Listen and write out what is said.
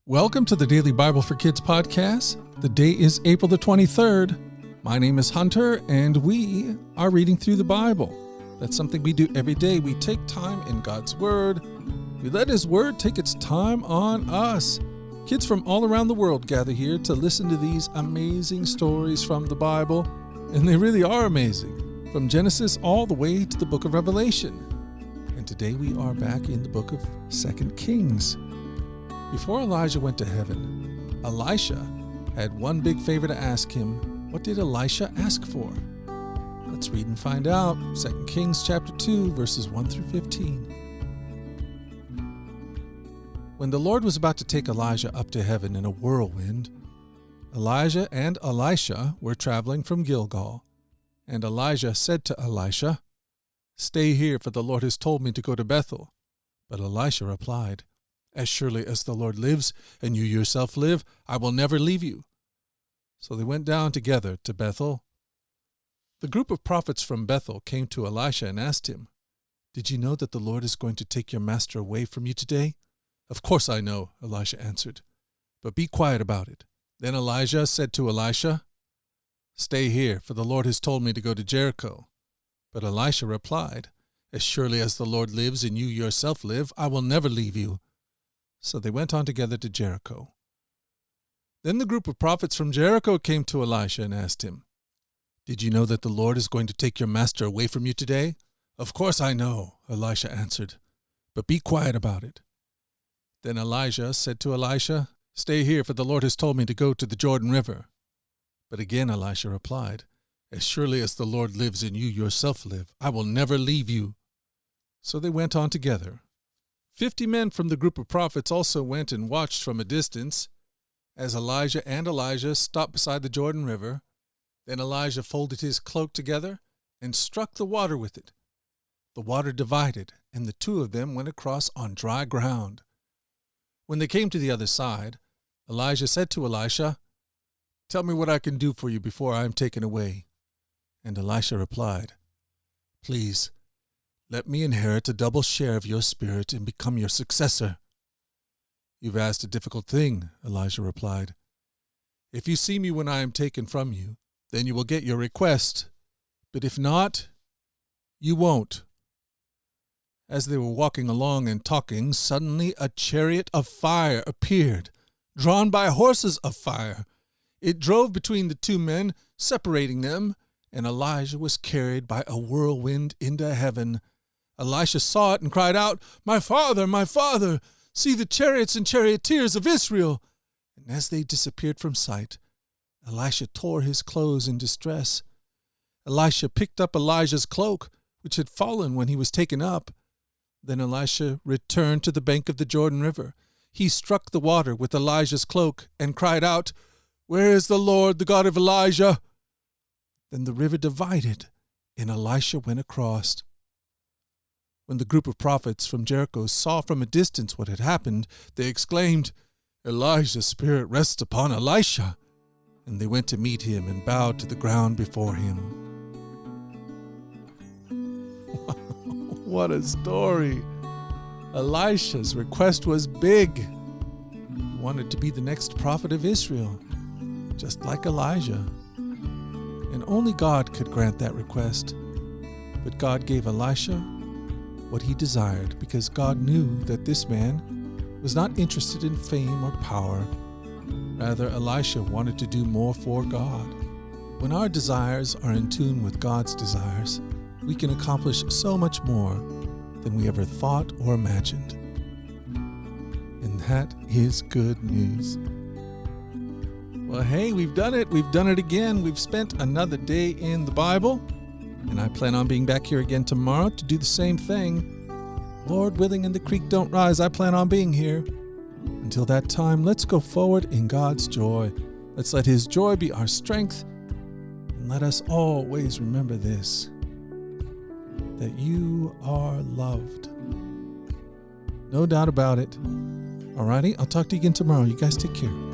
Welcome to the Daily Bible for Kids podcast. The day is April the 23rd. My name is Hunter, and we are reading through the Bible. That's something we do every day. We take time in God's Word. We let His Word take its time on us. Kids from all around the world gather here to listen to these amazing stories from the Bible, and they really are amazing, from Genesis all the way to the book of Revelation. And today we are back in the book of 2 Kings. Before Elijah went to heaven, Elisha had one big favor to ask him. What did Elisha ask for? Let's read and find out. 2 Kings chapter 2, verses 1 through 15. When the Lord was about to take Elijah up to heaven in a whirlwind, Elijah and Elisha were traveling from Gilgal. And Elijah said to Elisha, "Stay here, for the Lord has told me to go to Bethel." But Elisha replied, "As surely as the Lord lives, and you yourself live, I will never leave you." So they went down together to Bethel. The group of prophets from Bethel came to Elisha and asked him, "Did you know that the Lord is going to take your master away from you today?" "Of course I know," Elisha answered, "but be quiet about it." Then Elijah said to Elisha, "Stay here, for the Lord has told me to go to Jericho." But Elisha replied, "As surely as the Lord lives and you yourself live, I will never leave you." So they went on together to Jericho. Then the group of prophets from Jericho came to Elisha and asked him, "Did you know that the Lord is going to take your master away from you today?" "Of course I know," Elisha answered, "but be quiet about it." Then Elijah said to Elisha, "Stay here, for the Lord has told me to go to the Jordan River." But again Elisha replied, "As surely as the Lord lives and you yourself live, I will never leave you." So they went on together. 50 men from the group of prophets also went and watched from a distance as Elijah and Elijah stopped beside the Jordan River. Then Elijah folded his cloak together and struck the water with it. The water divided, and the two of them went across on dry ground. When they came to the other side, Elijah said to Elisha, "Tell me what I can do for you before I am taken away." And Elisha replied, "Please, let me inherit a double share of your spirit and become your successor." "You've asked a difficult thing," Elijah replied. "If you see me when I am taken from you, then you will get your request. But if not, you won't." As they were walking along and talking, suddenly a chariot of fire appeared, drawn by horses of fire. It drove between the two men, separating them, and Elijah was carried by a whirlwind into heaven. Elisha saw it and cried out, my father, see the chariots and charioteers of Israel." And as they disappeared from sight, Elisha tore his clothes in distress. Elisha picked up Elijah's cloak, which had fallen when he was taken up. Then Elisha returned to the bank of the Jordan River. He struck the water with Elijah's cloak and cried out, "Where is the Lord, the God of Elijah?" Then the river divided, and Elisha went across. When the group of prophets from Jericho saw from a distance what had happened, they exclaimed, "Elijah's spirit rests upon Elisha." And they went to meet him and bowed to the ground before him. What a story! Elisha's request was big. He wanted to be the next prophet of Israel, just like Elijah. And only God could grant that request. But God gave Elisha what he desired, because God knew that this man was not interested in fame or power. Rather, Elisha wanted to do more for God. When our desires are in tune with God's desires, we can accomplish so much more than we ever thought or imagined. And that is good news. Well, hey, we've done it. We've done it again. We've spent another day in the Bible. And I plan on being back here again tomorrow to do the same thing. Lord willing and the creek don't rise, I plan on being here. Until that time, let's go forward in God's joy. Let's let His joy be our strength. And let us always remember this, that you are loved. No doubt about it. Alrighty, I'll talk to you again tomorrow. You guys take care.